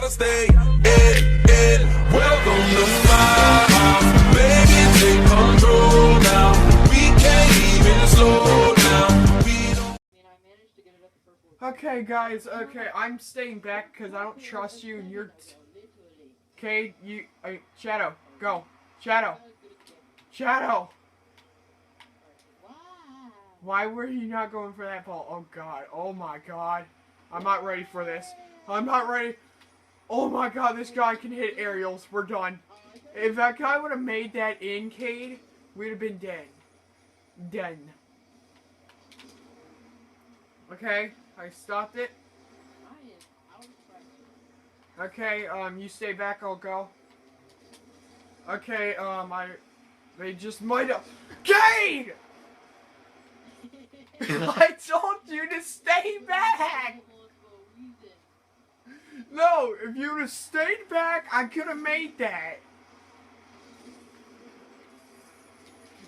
gotta stay in. Welcome to my house. Baby, take control now. We can't even slow down. We don't. Okay, guys. Okay, I'm staying back because I don't trust you, and you're. Okay, Shadow, go. Shadow. Why were you not going for that ball? Oh God. Oh my God. I'm not ready for this. I'm not ready. Oh my God, this guy can hit aerials. We're done. If that guy would have made that in, Cade, we'd have been dead. Done. Okay, I stopped it. Okay, you stay back, I'll go. Okay, they just might have. Cade! I told you to stay back! No, if you would have stayed back, I could have made that.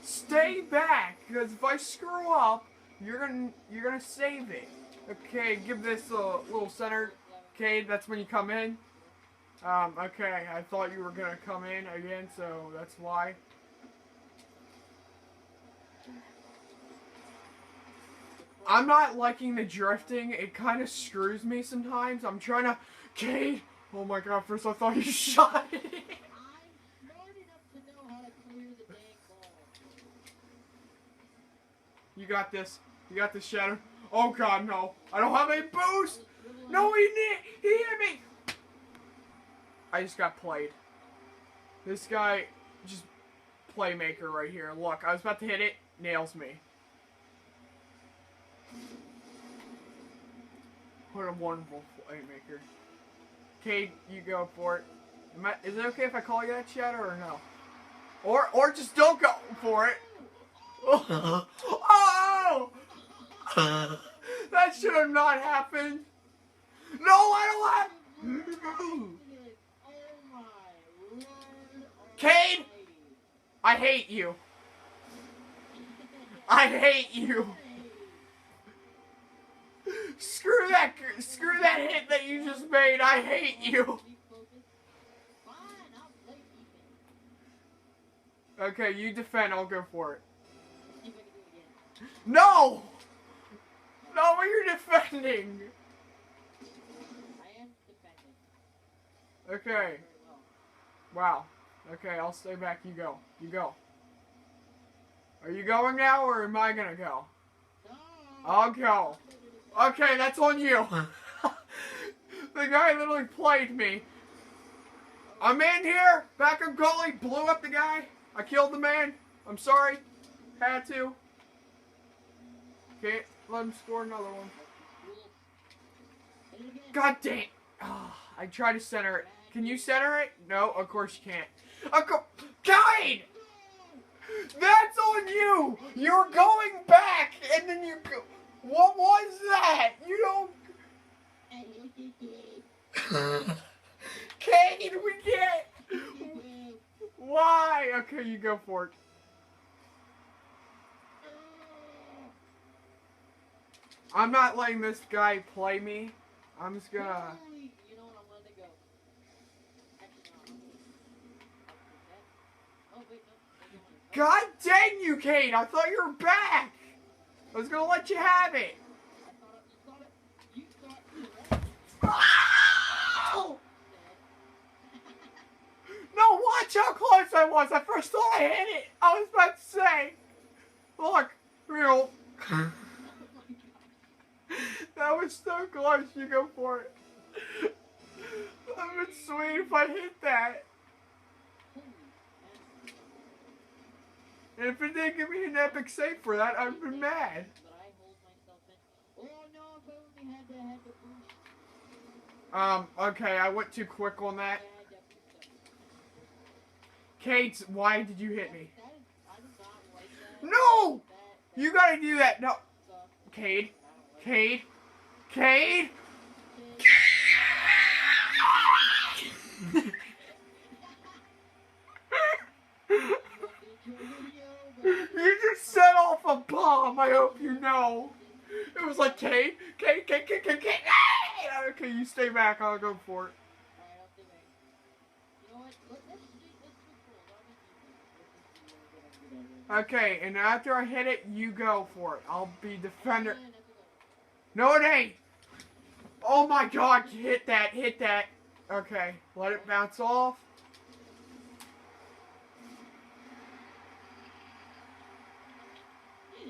Stay back, because if I screw up, you're gonna save it. Okay, give this a little center. Okay, that's when you come in. Okay, I thought you were gonna come in again, so that's why. I'm not liking the drifting. It kind of screws me sometimes. I'm trying to... Cade! Oh my God, first I thought you shot it. You got this. You got this, Shadow. Oh God, no. I don't have any boost! No, he hit me! I just got played. This guy, just playmaker right here. Look, I was about to hit it. Nails me. What a wonderful playmaker. Cade, you go for it. Is it okay if I call you that, Shadow, or no? Or just don't go for it. Oh! That should have not happened. No, I don't have... Cade! I hate you. I hate you. Screw that hit that you just made. I hate you. Okay, you defend. I'll go for it. No! No, you're defending. Okay. Wow. Okay, I'll stay back. You go. You go. Are you going now, or am I gonna go? I'll go. Okay, that's on you. The guy literally played me. I'm in here. Backup goalie blew up the guy. I killed the man. I'm sorry. Had to. Can't let him score another one. God dang. Oh, I tried to center it. Can you center it? No, of course you can't. Cade! That's on you! You're going back, and then you go... What was that? You don't... Cade, we can't... Why? Okay, you go for it. I'm not letting this guy play me. I'm just gonna... God dang you, Cade! I thought you were back! I was gonna let you have it! Oh! No, watch how close I was! I first thought I hit it! I was about to say! Look! Real. That was so close, you go for it. That would be sweet if I hit that. And if it didn't give me an epic save for that, I'd be mad. Okay, I went too quick on that. Cade, why did you hit me? No! You gotta do that. No. Cade. Cade. Cade! You just set off a bomb, I hope you know. It was like, Cade. Okay, you stay back, I'll go for it. Okay, and after I hit it, you go for it. I'll be defender. No, it ain't. Oh my God, hit that, hit that. Okay, let it bounce off.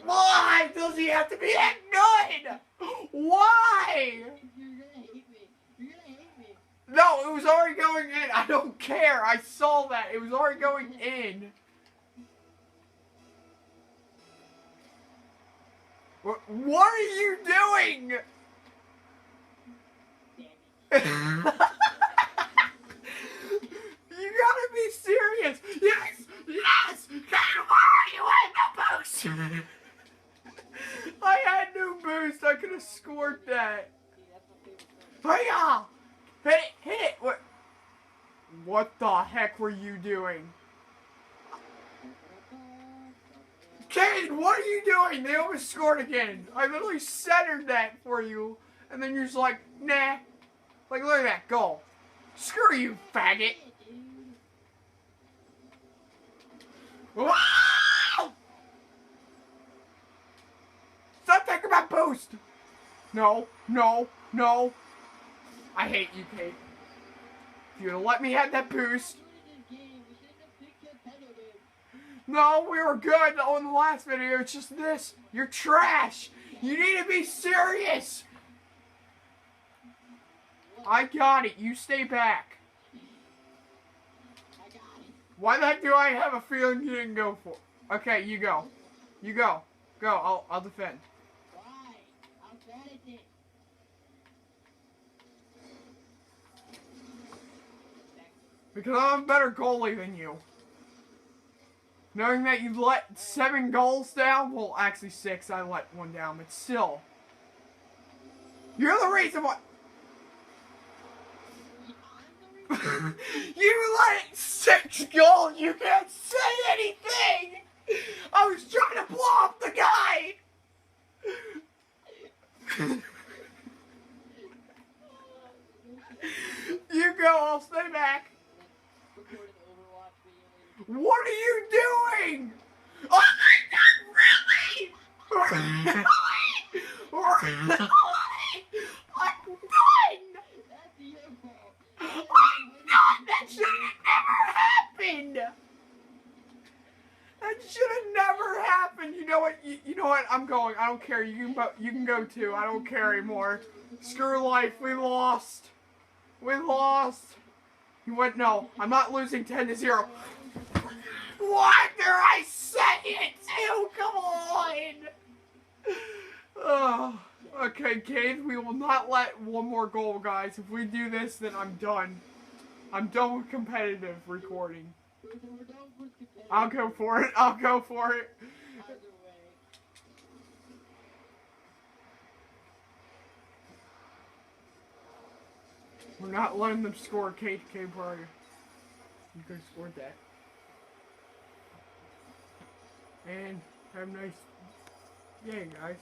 Why does he have to be that good? Why? No, it was already going in. I don't care. I saw that. It was already going in. What are you doing? You gotta be serious. Yes, yes. Why are you in the boost? I had no boost. I could have scored that. Hiya! Hit it, hit it. What the heck were you doing? Kane, what are you doing? They almost scored again. I literally centered that for you, and then you're just like, nah. Like, look at that goal. Screw you, faggot. Wow! Stop taking my boost. No, no, no. I hate you, Kate. If you'd let me have that boost. No, we were good on the last video. It's just this. You're trash. You need to be serious. I got it. You stay back. Why the heck do I have a feeling you didn't go for it? Okay, you go. You go. Go. I'll defend. Because I'm a better goalie than you. Knowing that you let 7 goals down, well, actually 6, I let 1 down, but still. You're the reason why. You let 6 goals, you can't say anything! I was trying to blow up the guy! You go, I'll stay back. What are you doing? Oh my God, really? Really? I'm done! I'm done! That should have never happened! That should have never happened! You know what? You know what? I'm going. I don't care. You can go too. I don't care anymore. Screw life. We lost. We lost. You went, no. I'm not losing 10-0. Why did I say it too? Come on! Oh, okay, Keith, we will not let 1 more goal, guys. If we do this, then I'm done. I'm done with competitive recording. I'll go for it. I'll go for it. We're not letting them score, Kate. Where are you? You could have scored that. And have a nice day, guys.